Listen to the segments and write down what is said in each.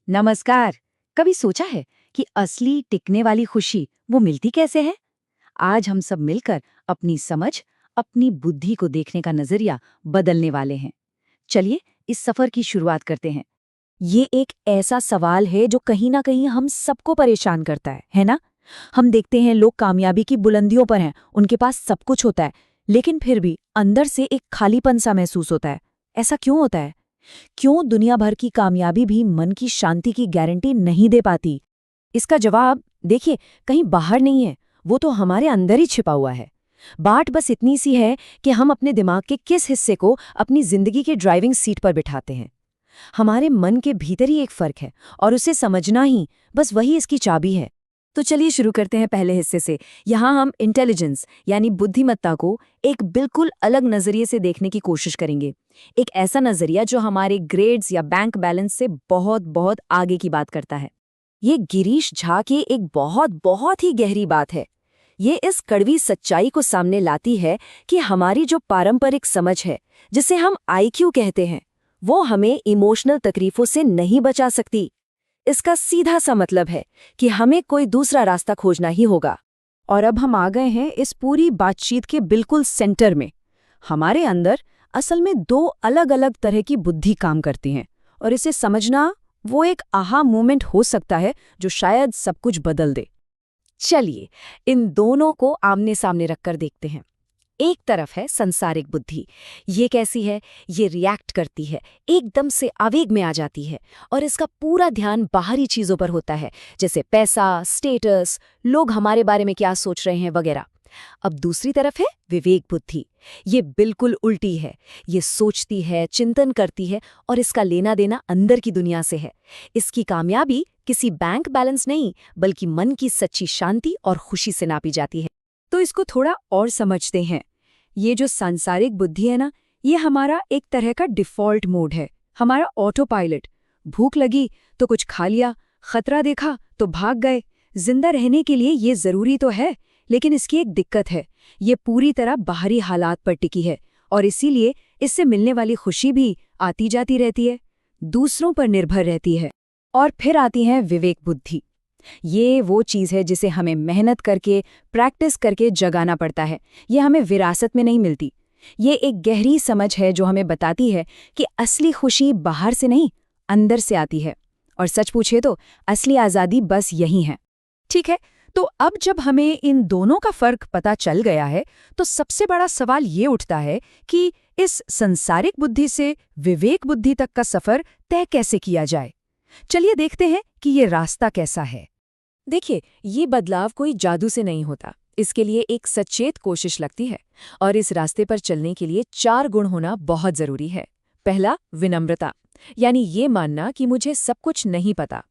नमस्कार। कभी सोचा है कि असली टिकने वाली खुशी वो मिलती कैसे है? आज हम सब मिलकर अपनी समझ, अपनी बुद्धि को देखने का नजरिया बदलने वाले हैं। चलिए इस सफर की शुरुआत करते हैं। ये एक ऐसा सवाल है जो कहीं ना कहीं हम सबको परेशान करता है ना? हम देखते हैं लोग कामयाबी की बुलंदियों पर हैं, उनके पास सब कुछ होता है, लेकिन फिर भी अंदर से एक खालीपन सा महसूस होता है। ऐसा क्यों होता है? क्यों दुनिया भर की कामयाबी भी मन की शांति की गारंटी नहीं दे पाती? इसका जवाब देखिए, कहीं बाहर नहीं है, वो तो हमारे अंदर ही छिपा हुआ है। बात बस इतनी सी है कि हम अपने दिमाग के किस हिस्से को अपनी जिंदगी के ड्राइविंग सीट पर बिठाते हैं। हमारे मन के भीतर ही एक फर्क है, और उसे समझना ही बस वही इसकी चाबी है। तो चलिए शुरू करते हैं पहले हिस्से से। यहाँ हम इंटेलिजेंस यानी बुद्धिमत्ता को एक बिल्कुल अलग नजरिए से देखने की कोशिश करेंगे। एक ऐसा नजरिया जो हमारे ग्रेड्स या बैंक बैलेंस से बहुत बहुत आगे की बात करता है। ये गिरीश झा की एक बहुत बहुत ही गहरी बात है। ये इस कड़वी सच्चाई को सामने लाती है कि हमारी जो पारंपरिक समझ है, जिसे हम आईक्यू कहते हैं, वो हमें इमोशनल तकलीफों से नहीं बचा सकती। इसका सीधा सा मतलब है कि हमें कोई दूसरा रास्ता खोजना ही होगा। और अब हम आ गए हैं इस पूरी बातचीत के बिल्कुल सेंटर में। हमारे अंदर असल में दो अलग अलग तरह की बुद्धि काम करती हैं, और इसे समझना वो एक आहा मोमेंट हो सकता है जो शायद सब कुछ बदल दे। चलिए इन दोनों को आमने सामने रखकर देखते हैं। एक तरफ है संसारिक बुद्धि। ये कैसी है? ये रिएक्ट करती है, एकदम से आवेग में आ जाती है, और इसका पूरा ध्यान बाहरी चीजों पर होता है, जैसे पैसा, स्टेटस, लोग हमारे बारे में क्या सोच रहे हैं वगैरह। अब दूसरी तरफ है विवेक बुद्धि। ये बिल्कुल उल्टी है। ये सोचती है, चिंतन करती है, और इसका लेना देना अंदर की दुनिया से है। इसकी कामयाबी किसी बैंक बैलेंस नहीं, बल्कि मन की सच्ची शांति और खुशी से नापी जाती है। तो इसको थोड़ा और समझते हैं। ये जो सांसारिक बुद्धि है ना, ये हमारा एक तरह का डिफ़ॉल्ट मोड है, हमारा ऑटो पायलट। भूख लगी तो कुछ खा लिया, खतरा देखा तो भाग गए। जिंदा रहने के लिए ये जरूरी तो है, लेकिन इसकी एक दिक्कत है, ये पूरी तरह बाहरी हालात पर टिकी है, और इसीलिए इससे मिलने वाली खुशी भी आती जाती रहती है, दूसरों पर निर्भर रहती है। और फिर आती है विवेक बुद्धि। ये वो चीज़ है जिसे हमें मेहनत करके, प्रैक्टिस करके जगाना पड़ता है। ये हमें विरासत में नहीं मिलती। ये एक गहरी समझ है जो हमें बताती है कि असली खुशी बाहर से नहीं, अंदर से आती है। और सच पूछे तो असली आज़ादी बस यही है। ठीक है, तो अब जब हमें इन दोनों का फर्क पता चल गया है, तो सबसे बड़ा सवाल ये उठता है कि इस संसारिक बुद्धि से विवेक बुद्धि तक का सफ़र तय कैसे किया जाए। चलिए देखते हैं कि ये रास्ता कैसा है। देखिए, ये बदलाव कोई जादू से नहीं होता। इसके लिए एक सचेत कोशिश लगती है, और इस रास्ते पर चलने के लिए 4 गुण होना बहुत जरूरी है। पहला, विनम्रता, यानी ये मानना कि मुझे सब कुछ नहीं पता।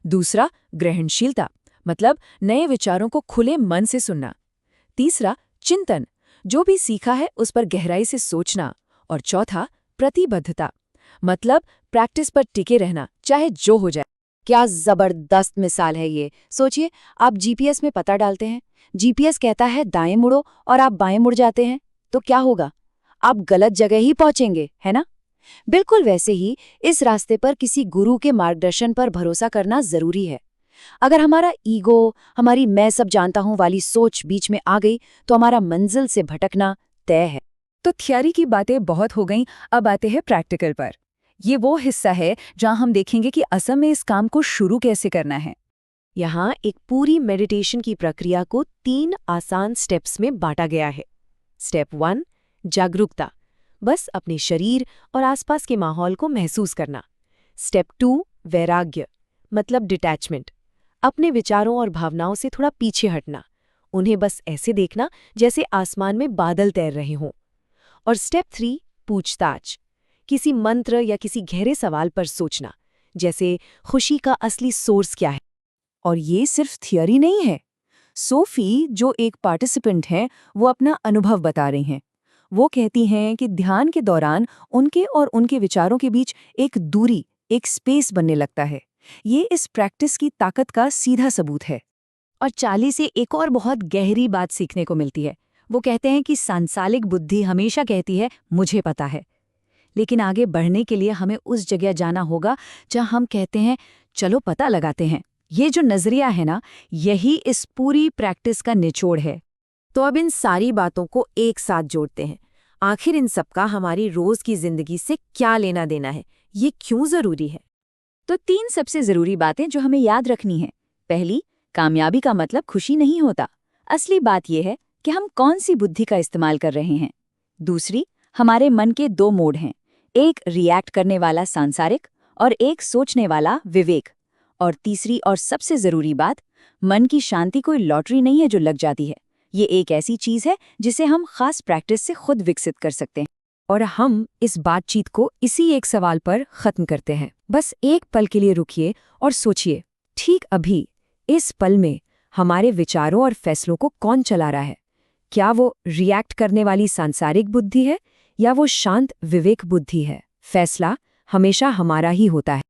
दूसरा, ग्रहणशीलता, मतलब नए विचारों को खुले मन से सुनना। तीसरा, चिंतन, जो भी सीखा है उस पर गहराई से सोचना। और चौथा, प्रतिबद्धता, मतलब प्रैक्टिस पर टिके रहना, चाहे जो हो जाए। क्या जबरदस्त मिसाल है ये। सोचिए, आप जीपीएस में पता डालते हैं, जीपीएस कहता है दाएं मुड़ो, और आप बाएं मुड़ जाते हैं, तो क्या होगा? आप गलत जगह ही पहुंचेंगे, है ना? बिल्कुल वैसे ही इस रास्ते पर किसी गुरु के मार्गदर्शन पर भरोसा करना जरूरी है। अगर हमारा ईगो, हमारी मैं सब जानता हूं वाली सोच बीच में आ गई, तो हमारा मंजिल से भटकना तय है। तो थियरी की बातें बहुत हो गईं, अब आते हैं प्रैक्टिकल पर। ये वो हिस्सा है जहां हम देखेंगे कि असल में इस काम को शुरू कैसे करना है। यहाँ एक पूरी मेडिटेशन की प्रक्रिया को 3 आसान स्टेप्स में बांटा गया है। स्टेप 1, जागरूकता, बस अपने शरीर और आसपास के माहौल को महसूस करना। स्टेप 2, वैराग्य, मतलब डिटैचमेंट, अपने विचारों और भावनाओं से थोड़ा पीछे हटना, उन्हें बस ऐसे देखना जैसे आसमान में बादल तैर रहे हों। और स्टेप 3, पूछताछ, किसी मंत्र या किसी गहरे सवाल पर सोचना, जैसे खुशी का असली सोर्स क्या है। और ये सिर्फ थियरी नहीं है। सोफी, जो एक पार्टिसिपेंट हैं, वो अपना अनुभव बता रही हैं। वो कहती हैं कि ध्यान के दौरान उनके और उनके विचारों के बीच एक दूरी, एक स्पेस बनने लगता है। ये इस प्रैक्टिस की ताकत का सीधा सबूत है। और चार्ली से एक और बहुत गहरी बात सीखने को मिलती है। वो कहते हैं कि सांसारिक बुद्धि हमेशा कहती है मुझे पता है, लेकिन आगे बढ़ने के लिए हमें उस जगह जाना होगा जहां हम कहते हैं चलो पता लगाते हैं। ये जो नजरिया है ना, यही इस पूरी प्रैक्टिस का निचोड़ है। तो अब इन सारी बातों को एक साथ जोड़ते हैं। आखिर इन सबका हमारी रोज की जिंदगी से क्या लेना देना है? ये क्यों जरूरी है? तो 3 सबसे जरूरी बातें जो हमें याद रखनी है। पहली, कामयाबी का मतलब खुशी नहीं होता। असली बात यह है कि हम कौन सी बुद्धि का इस्तेमाल कर रहे हैं। दूसरी, हमारे मन के 2 मोड हैं, एक रिएक्ट करने वाला सांसारिक और एक सोचने वाला विवेक। और तीसरी और सबसे जरूरी बात, मन की शांति कोई लॉटरी नहीं है जो लग जाती है। ये एक ऐसी चीज है जिसे हम खास प्रैक्टिस से खुद विकसित कर सकते हैं। और हम इस बातचीत को इसी एक सवाल पर खत्म करते हैं। बस एक पल के लिए रुकिए और सोचिए, ठीक अभी इस पल में हमारे विचारों और फैसलों को कौन चला रहा है? क्या वो रिएक्ट करने वाली सांसारिक बुद्धि है या वो शांत विवेक बुद्धि है? फैसला हमेशा हमारा ही होता है।